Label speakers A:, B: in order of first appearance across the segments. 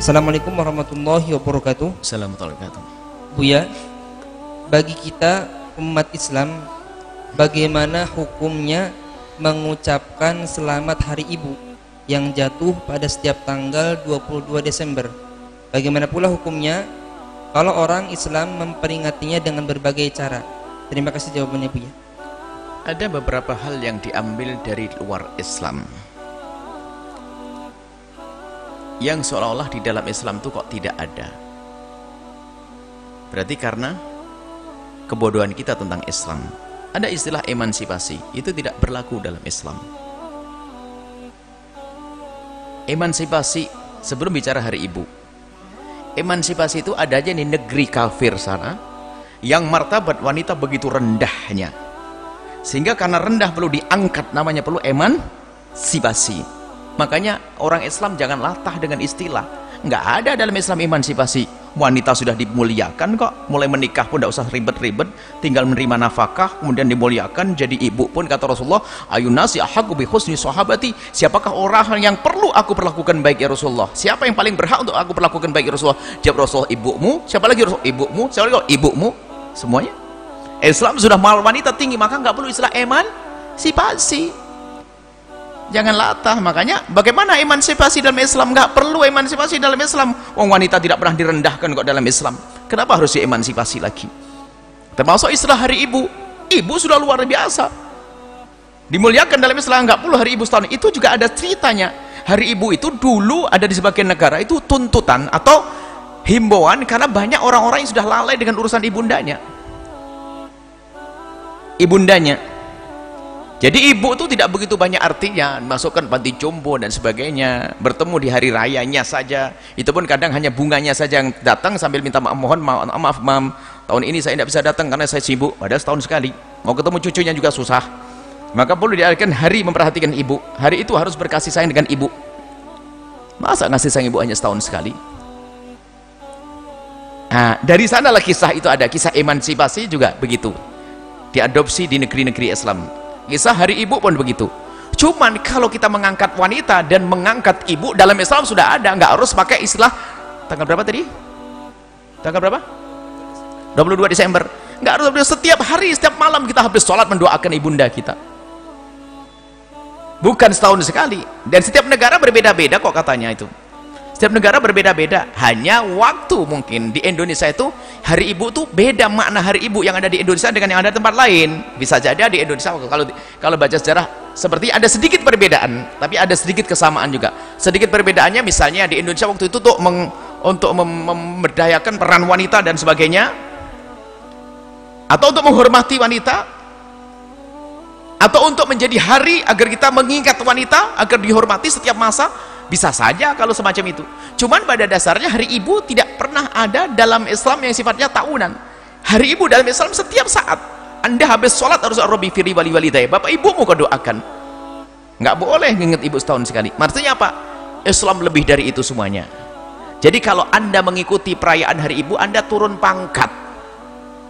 A: Assalamualaikum warahmatullahi wabarakatuh.
B: Assalamualaikum warahmatullahi wabarakatuh.
A: Buya, bagi kita umat Islam, bagaimana hukumnya mengucapkan selamat hari ibu yang jatuh pada setiap tanggal 22 Desember? Bagaimana pula hukumnya kalau orang Islam memperingatinya dengan berbagai cara? Terima kasih jawabannya, Buya.
B: Ada beberapa hal yang diambil dari luar Islam yang seolah-olah di dalam Islam itu kok tidak ada. Berarti karena kebodohan kita tentang Islam. Ada istilah emansipasi, itu tidak berlaku dalam Islam. Emansipasi, sebelum bicara hari ibu, emansipasi itu ada aja di negeri kafir sana, yang martabat wanita begitu rendahnya, sehingga karena rendah perlu diangkat, namanya perlu emansipasi. Makanya orang Islam jangan latah dengan istilah. Nggak ada dalam Islam emansipasi. Wanita sudah dimuliakan kok, mulai menikah pun tidak usah ribet-ribet, tinggal menerima nafkah, kemudian dimuliakan jadi ibu pun. Kata Rasulullah, ayun nasi ahaqqu bi husni sahabati, siapakah orang yang perlu aku perlakukan baik ya Rasulullah? Siapa yang paling berhak untuk aku perlakukan baik ya Rasulullah? Jawab Rasulullah, ibumu. Siapa lagi Rasulullah? Ibumu. Siapa lagi? Ibumu. Semuanya. Islam sudah mal wanita tinggi, maka nggak perlu istilah emansipasi. Jangan latah. Makanya bagaimana emansipasi dalam Islam? Nggak perlu emansipasi dalam Islam. Wong wanita tidak pernah direndahkan kok dalam Islam. Kenapa harus diemansipasi lagi? Termasuk istilah hari ibu. Ibu sudah luar biasa dimuliakan dalam Islam. Nggak perlu hari ibu setahun. Itu juga ada ceritanya. Hari ibu itu dulu ada di sebagian negara itu tuntutan atau himbauan karena banyak orang-orang yang sudah lalai dengan urusan ibundanya. Jadi ibu itu tidak begitu banyak artinya, masukkan panti jompo dan sebagainya, bertemu di hari rayanya saja, itu pun kadang hanya bunganya saja yang datang sambil minta maaf, mohon maaf mam, tahun ini saya tidak bisa datang karena saya sibuk, padahal setahun sekali, mau ketemu cucunya juga susah. Maka perlu diadakan hari memperhatikan ibu. Hari itu harus berkasih sayang dengan ibu. Masa ngasih sayang ibu hanya setahun sekali? Nah, dari sanalah kisah itu ada, kisah emansipasi juga begitu, diadopsi di negeri-negeri Islam. Kisah hari ibu pun begitu. Cuman kalau kita mengangkat wanita dan mengangkat ibu dalam Islam sudah ada, nggak harus pakai istilah tanggal berapa tadi? Tanggal berapa? 22 Desember. Nggak harus setiap hari, setiap malam kita habis sholat mendoakan ibunda kita. Bukan setahun sekali. Dan setiap negara berbeda-beda kok katanya itu. Setiap negara berbeda-beda. Hanya waktu mungkin di Indonesia itu hari ibu tuh beda makna hari ibu yang ada di Indonesia dengan yang ada di tempat lain. Bisa jadi di Indonesia kalau baca sejarah seperti ada sedikit perbedaan, tapi ada sedikit kesamaan juga. Sedikit perbedaannya misalnya di Indonesia waktu itu tuh untuk memberdayakan peran wanita dan sebagainya, atau untuk menghormati wanita, atau untuk menjadi hari agar kita mengingat wanita agar dihormati setiap masa. Bisa saja kalau semacam itu. Cuman pada dasarnya hari ibu tidak pernah ada dalam Islam yang sifatnya tahunan. Hari ibu dalam Islam setiap saat. Anda habis sholat harus Rabbi firli wali walidayya, bapak ibumu kau doakan. Nggak boleh nginget ibu setahun sekali. Maksudnya apa? Islam lebih dari itu semuanya. Jadi kalau Anda mengikuti perayaan hari ibu, Anda turun pangkat.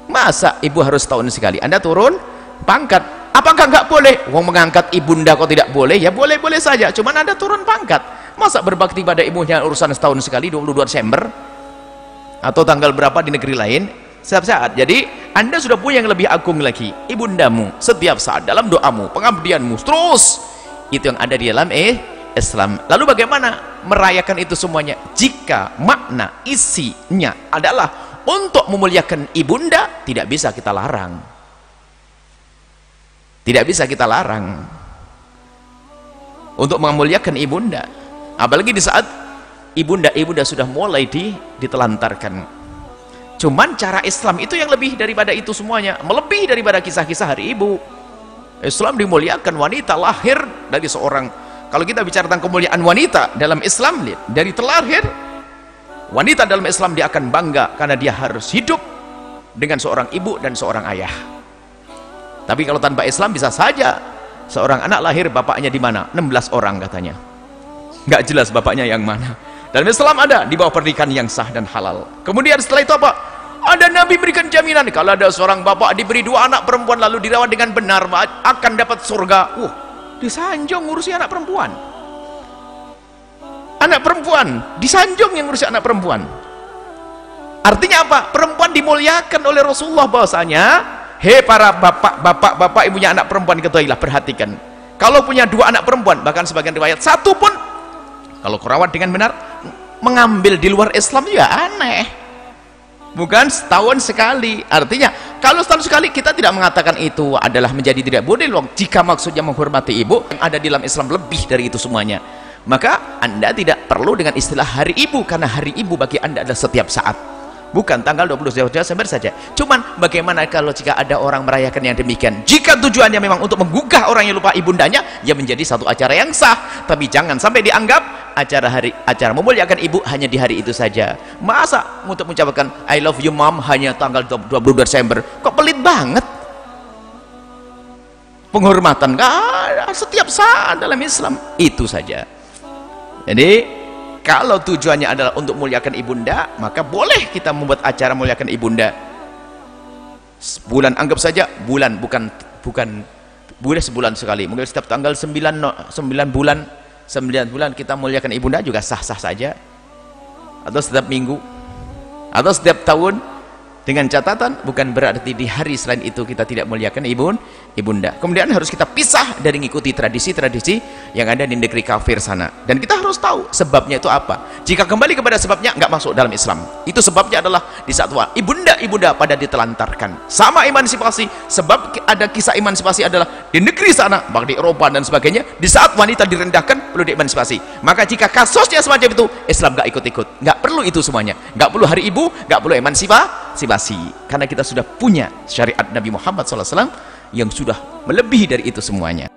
B: Masa ibu harus setahun sekali? Anda turun pangkat. Apakah nggak boleh? Wong mengangkat ibunda kok tidak boleh? Ya boleh-boleh saja. Cuman Anda turun pangkat. Masa berbakti pada ibunya urusan setahun sekali 22 Desember atau tanggal berapa di negeri lain setiap saat. Jadi Anda sudah punya yang lebih agung lagi, ibundamu setiap saat dalam doamu, pengabdianmu terus. Itu yang ada di dalam Islam. Lalu bagaimana merayakan itu semuanya? Jika makna isinya adalah untuk memuliakan ibunda, tidak bisa kita larang. Tidak bisa kita larang untuk memuliakan ibunda. Apalagi di saat ibunda sudah mulai ditelantarkan. Cuman cara Islam itu yang lebih daripada itu semuanya, melebihi daripada kisah-kisah hari ibu. Islam dimuliakan wanita lahir dari seorang. Kalau kita bicara tentang kemuliaan wanita dalam Islam, dari terlahir wanita dalam Islam dia akan bangga karena dia harus hidup dengan seorang ibu dan seorang ayah. Tapi kalau tanpa Islam bisa saja seorang anak lahir bapaknya di mana? 16 orang katanya. Nggak jelas bapaknya yang mana. Dalam Islam ada di bawah pernikahan yang sah dan halal. Kemudian setelah itu apa? Ada Nabi berikan jaminan kalau ada seorang bapak diberi 2 anak perempuan lalu dirawat dengan benar akan dapat surga. Disanjung ngurusi anak perempuan. Anak perempuan disanjung yang ngurusi anak perempuan. Artinya apa? Perempuan dimuliakan oleh Rasulullah bahwasanya, hei para bapak ibunya anak perempuan, ketahuilah, perhatikan, kalau punya 2 anak perempuan, bahkan sebagian riwayat 1 pun, kalau kurawat dengan benar, mengambil di luar Islam juga aneh. Bukan setahun sekali. Artinya kalau setahun sekali kita tidak mengatakan itu adalah menjadi tidak boleh loh, jika maksudnya menghormati ibu yang ada di dalam Islam lebih dari itu semuanya, maka Anda tidak perlu dengan istilah hari ibu, karena hari ibu bagi Anda adalah setiap saat, bukan tanggal 20 Desember saja. Cuman bagaimana kalau jika ada orang merayakan yang demikian, jika tujuannya memang untuk menggugah orang yang lupa ibundanya, ya menjadi satu acara yang sah. Tapi jangan sampai dianggap acara memuliakan ibu hanya di hari itu saja. Masa untuk mengucapkan I love you mom hanya tanggal 20 Desember, kok pelit banget. Penghormatan setiap saat dalam Islam, itu saja. Jadi kalau tujuannya adalah untuk muliakan ibunda, maka boleh kita membuat acara muliakan ibunda. Bulan, anggap saja bulan, bukan boleh sebulan sekali. Mungkin setiap tanggal 9 bulan kita muliakan ibunda juga sah-sah saja. Atau setiap minggu, atau setiap tahun, dengan catatan bukan berarti di hari selain itu kita tidak muliakan ibunda. Kemudian harus kita pisah dari mengikuti tradisi-tradisi yang ada di negeri kafir sana, dan kita harus tahu sebabnya itu apa. Jika kembali kepada sebabnya, nggak masuk dalam Islam. Itu sebabnya adalah di saat ibunda pada ditelantarkan. Sama emansipasi, sebab ada kisah emansipasi adalah di negeri sana, bahkan di Eropa dan sebagainya, di saat wanita direndahkan perlu diemansipasi. Maka jika kasusnya semacam itu, Islam nggak ikut-ikut, nggak perlu itu semuanya, nggak perlu hari ibu, nggak perlu emansipasi, karena kita sudah punya syariat Nabi Muhammad SAW yang sudah melebihi dari itu semuanya.